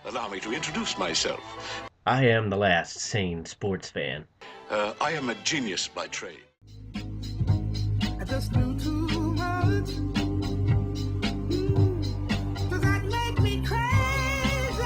Allow me to introduce myself. I am the last sane sports fan. I am a genius by trade. I just knew too much. Does that make me crazy?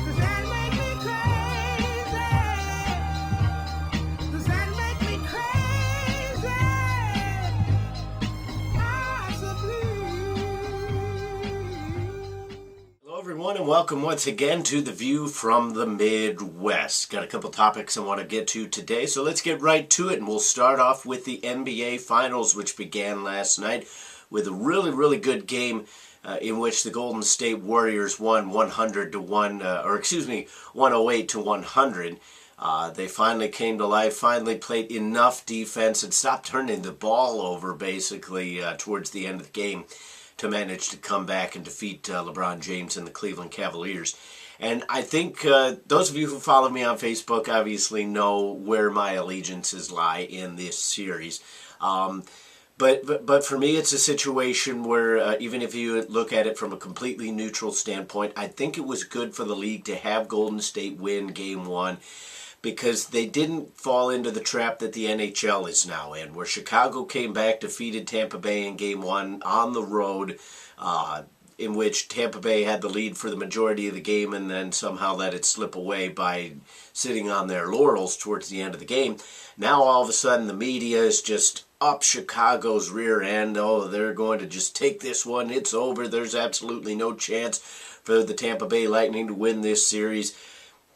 Does that make me crazy? Does that make me crazy? Possibly. Hello, everyone, and welcome once again to The View from the Midwest. Got a couple topics I want to get to today, so let's get right to it, and we'll start off with the NBA Finals, which began last night with a really good game in which the Golden State Warriors won 100 to 1, 108 to 100. They finally came to life, finally played enough defense, and stopped turning the ball over, basically, towards the end of the game, to manage to come back and defeat LeBron James and the Cleveland Cavaliers. And I think those of you who follow me on Facebook obviously know where my allegiances lie in this series. But for me, it's a situation where even if you look at it from a completely neutral standpoint, I think it was good for the league to have Golden State win Game 1, because they didn't fall into the trap that the NHL is now in, where Chicago came back, defeated Tampa Bay in Game 1 on the road, in which Tampa Bay had the lead for the majority of the game and then somehow let it slip away by sitting on their laurels towards the end of the game. Now all of a sudden the media is just up Chicago's rear end. Oh, they're going to just take this one. It's over. There's absolutely no chance for the Tampa Bay Lightning to win this series.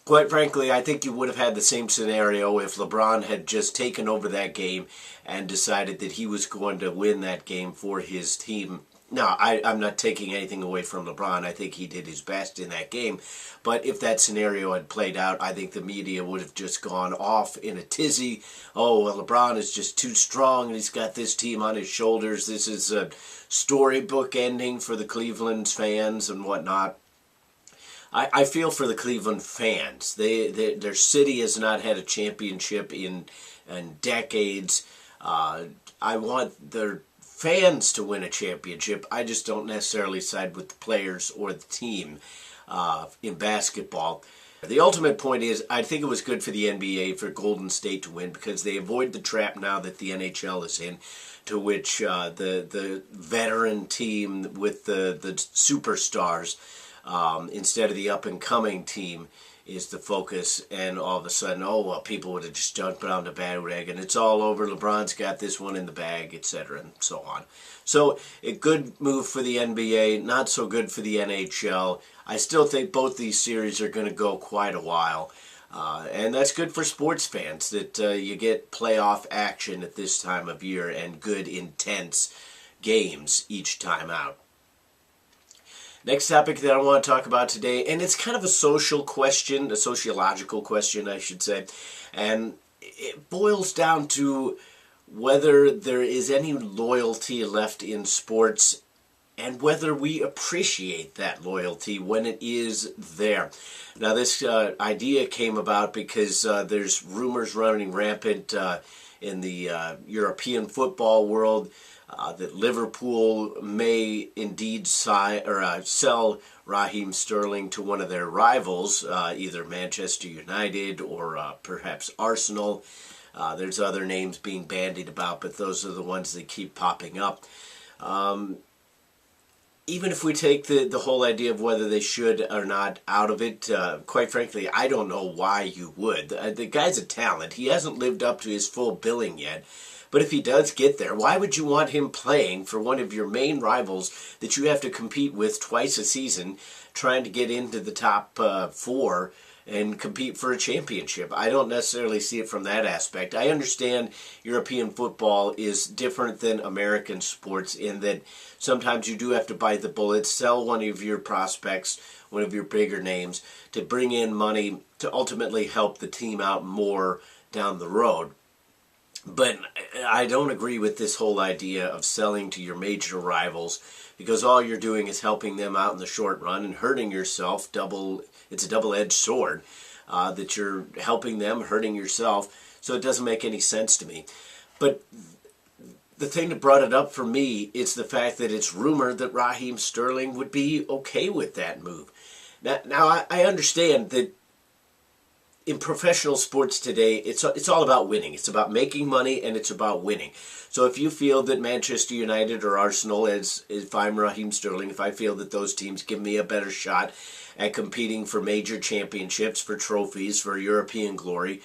Quite frankly, I think you would have had the same scenario if LeBron had just taken over that game and decided that he was going to win that game for his team. Now, I'm not taking anything away from LeBron. I think he did his best in that game. But if that scenario had played out, I think the media would have just gone off in a tizzy. Oh, well, LeBron is just too strong and he's got this team on his shoulders. This is a storybook ending for the Cleveland fans and whatnot. I feel for the Cleveland fans. Their city has not had a championship in decades. I want their fans to win a championship. I just don't necessarily side with the players or the team in basketball. The ultimate point is, I think it was good for the NBA for Golden State to win, because they avoid the trap now that the NHL is in, to which the veteran team with the superstars, instead of the up-and-coming team, is the focus, and all of a sudden, oh, well, people would have just jumped on the bandwagon. It's all over. LeBron's got this one in the bag, etc., and so on. So, a good move for the NBA, not so good for the NHL. I still think both these series are going to go quite a while, and that's good for sports fans, that you get playoff action at this time of year and good, intense games each time out. Next topic that I want to talk about today, and it's kind of a social question, a sociological question, I should say, and it boils down to whether there is any loyalty left in sports and whether we appreciate that loyalty when it is there. Now, this idea came about because there's rumors running rampant in the European football world that Liverpool may indeed sell Raheem Sterling to one of their rivals, either Manchester United or perhaps Arsenal. There's other names being bandied about, but those are the ones that keep popping up. Even if we take the whole idea of whether they should or not out of it, quite frankly, I don't know why you would. The guy's a talent. He hasn't lived up to his full billing yet. But if he does get there, why would you want him playing for one of your main rivals that you have to compete with twice a season, trying to get into the top 4 and compete for a championship? I don't necessarily see it from that aspect. I understand European football is different than American sports in that sometimes you do have to bite the bullet, sell one of your prospects, one of your bigger names, to bring in money to ultimately help the team out more down the road. But I don't agree with this whole idea of selling to your major rivals, because all you're doing is helping them out in the short run and hurting yourself. It's a double-edged sword that you're helping them, hurting yourself, so it doesn't make any sense to me. But the thing that brought it up for me is the fact that it's rumored that Raheem Sterling would be okay with that move. Now I understand that in professional sports today, it's all about winning. It's about making money, and it's about winning. So if you feel that Manchester United or Arsenal, if I'm Raheem Sterling, if I feel that those teams give me a better shot at competing for major championships, for trophies, for European glory,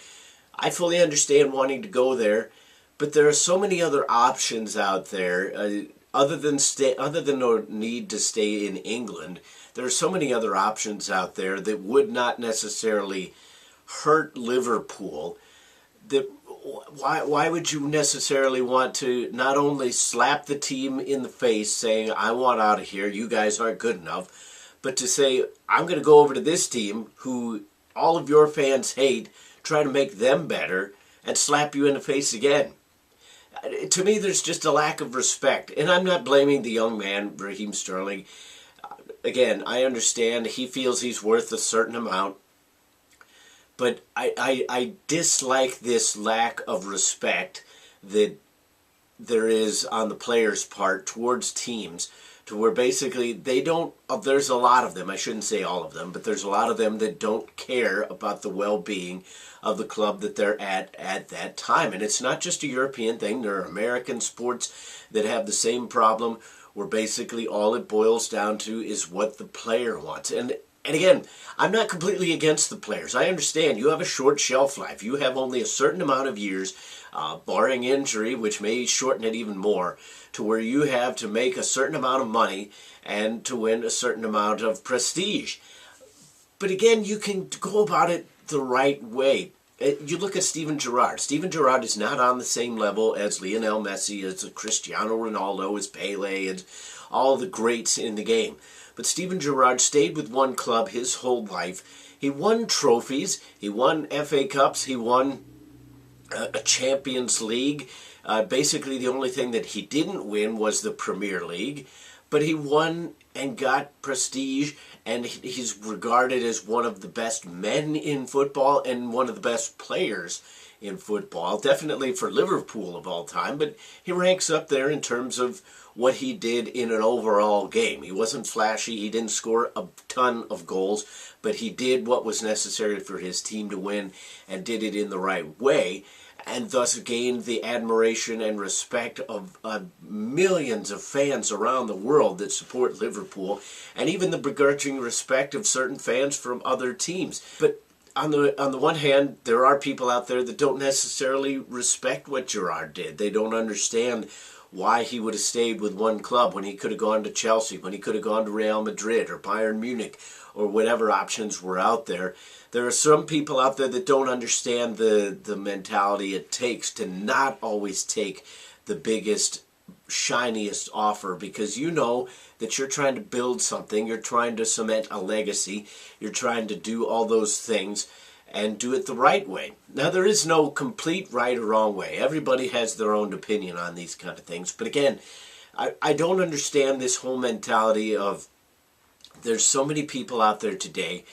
I fully understand wanting to go there. But there are so many other options out there, other than the need to stay in England. There are so many other options out there that would not necessarily hurt Liverpool. That why would you necessarily want to not only slap the team in the face saying, I want out of here, you guys aren't good enough, but to say, I'm going to go over to this team who all of your fans hate, try to make them better, and slap you in the face again. To me, there's just a lack of respect. And I'm not blaming the young man, Raheem Sterling. Again, I understand he feels he's worth a certain amount. But I dislike this lack of respect that there is on the players' part towards teams, to where basically they don't, there's a lot of them, I shouldn't say all of them, but there's a lot of them that don't care about the well-being of the club that they're at that time. And it's not just a European thing. There are American sports that have the same problem, where basically all it boils down to is what the player wants. And again, I'm not completely against the players. I understand you have a short shelf life. You have only a certain amount of years, barring injury, which may shorten it even more, to where you have to make a certain amount of money and to win a certain amount of prestige. But again, you can go about it the right way. You look at Steven Gerrard. Steven Gerrard is not on the same level as Lionel Messi, as Cristiano Ronaldo, as Pele, and all the greats in the game. But Steven Gerrard stayed with one club his whole life. He won trophies. He won FA Cups. He won a Champions League. Basically, the only thing that he didn't win was the Premier League. But he won and got prestige, and he's regarded as one of the best men in football and one of the best players in football. Definitely for Liverpool of all time, but he ranks up there in terms of what he did in an overall game. He wasn't flashy, he didn't score a ton of goals, but he did what was necessary for his team to win and did it in the right way, and thus gained the admiration and respect of millions of fans around the world that support Liverpool, and even the begrudging respect of certain fans from other teams. But on the one hand, there are people out there that don't necessarily respect what Gerrard did. They don't understand why he would have stayed with one club when he could have gone to Chelsea, when he could have gone to Real Madrid or Bayern Munich, or whatever options were out there. There are some people out there that don't understand the mentality it takes to not always take the biggest, shiniest offer, because you know that you're trying to build something, you're trying to cement a legacy, you're trying to do all those things and do it the right way. Now, there is no complete right or wrong way. Everybody has their own opinion on these kind of things. But again, I don't understand this whole mentality of, there's so many people out there today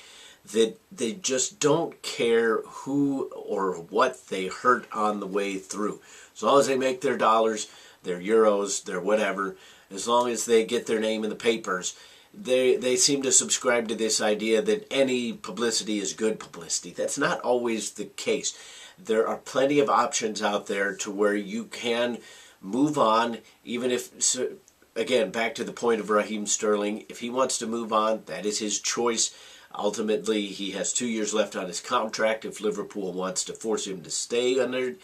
that they just don't care who or what they hurt on the way through. As long as they make their dollars, their euros, their whatever, as long as they get their name in the papers, they seem to subscribe to this idea that any publicity is good publicity. That's not always the case. There are plenty of options out there to where you can move on, even if, so again, back to the point of Raheem Sterling, if he wants to move on, that is his choice. Ultimately, he has 2 years left on his contract. If Liverpool wants to force him to stay under,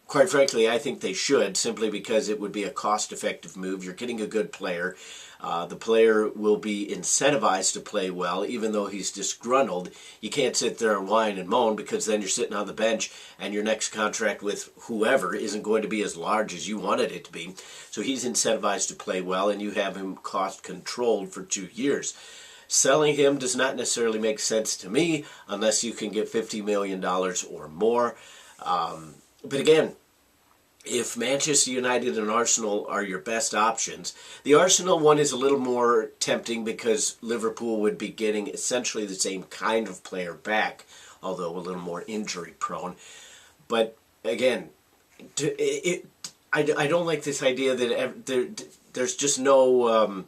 quite frankly, I think they should, simply because it would be a cost-effective move. You're getting a good player. The player will be incentivized to play well, even though he's disgruntled. You can't sit there and whine and moan, because then you're sitting on the bench and your next contract with whoever isn't going to be as large as you wanted it to be. So he's incentivized to play well, and you have him cost-controlled for 2 years. Selling him does not necessarily make sense to me unless you can get $50 million or more. But again, if Manchester United and Arsenal are your best options, the Arsenal one is a little more tempting because Liverpool would be getting essentially the same kind of player back, although a little more injury prone. But again, I don't like this idea that there's just no,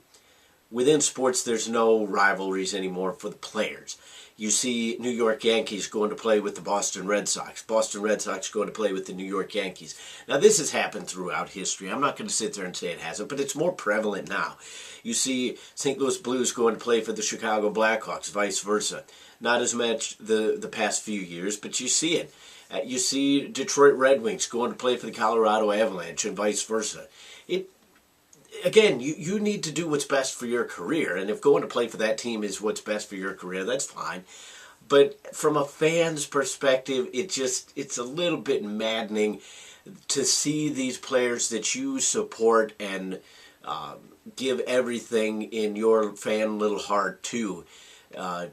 within sports, there's no rivalries anymore for the players. You see New York Yankees going to play with the Boston Red Sox. Boston Red Sox going to play with the New York Yankees. Now, this has happened throughout history. I'm not going to sit there and say it hasn't, but it's more prevalent now. You see St. Louis Blues going to play for the Chicago Blackhawks, vice versa. Not as much the past few years, but you see it. You see Detroit Red Wings going to play for the Colorado Avalanche and vice versa. Again, you need to do what's best for your career, and if going to play for that team is what's best for your career, that's fine. But from a fan's perspective, it's a little bit maddening to see these players that you support and give everything in your fan little heart to,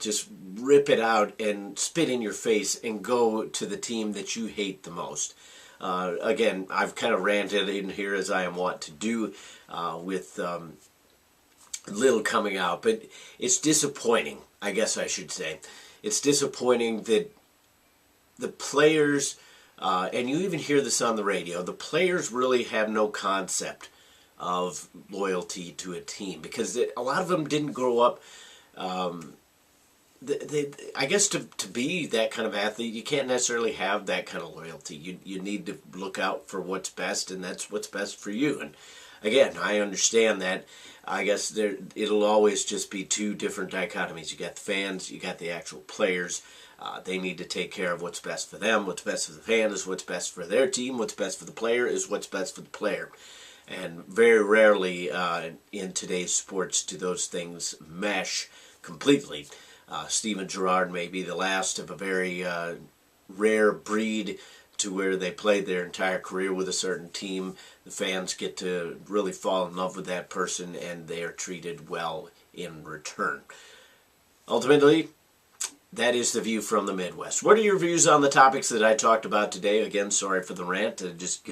just rip it out and spit in your face and go to the team that you hate the most. Again, I've kind of ranted in here as I am wont to do with little coming out, but it's disappointing, I guess I should say. It's disappointing that the players, and you even hear this on the radio, the players really have no concept of loyalty to a team because a lot of them didn't grow up. I guess to be that kind of athlete, you can't necessarily have that kind of loyalty. You need to look out for what's best, and that's what's best for you. And again, I understand that. I guess it'll always just be two different dichotomies. You got the fans, you got the actual players. They need to take care of what's best for them. What's best for the fan is what's best for their team. What's best for the player is what's best for the player. And very rarely in today's sports do those things mesh completely. Steven Gerrard may be the last of a very rare breed to where they played their entire career with a certain team. The fans get to really fall in love with that person, and they are treated well in return. Ultimately, that is the view from the Midwest. What are your views on the topics that I talked about today? Again, sorry for the rant. I just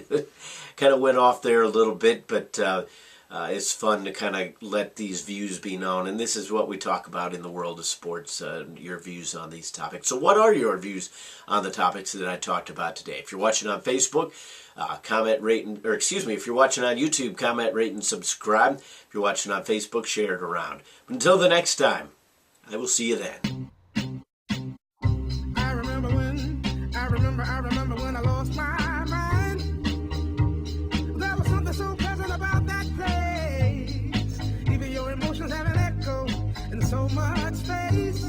kind of went off there a little bit, but it's fun to kind of let these views be known. And this is what we talk about in the world of sports, your views on these topics. So what are your views on the topics that I talked about today? If you're watching on Facebook, comment, rate, if you're watching on YouTube, comment, rate, and subscribe. If you're watching on Facebook, share it around. But until the next time, I will see you then. I remember when I lost my mind. There was something so pleasant about that place. Even your emotions have an echo in so much space.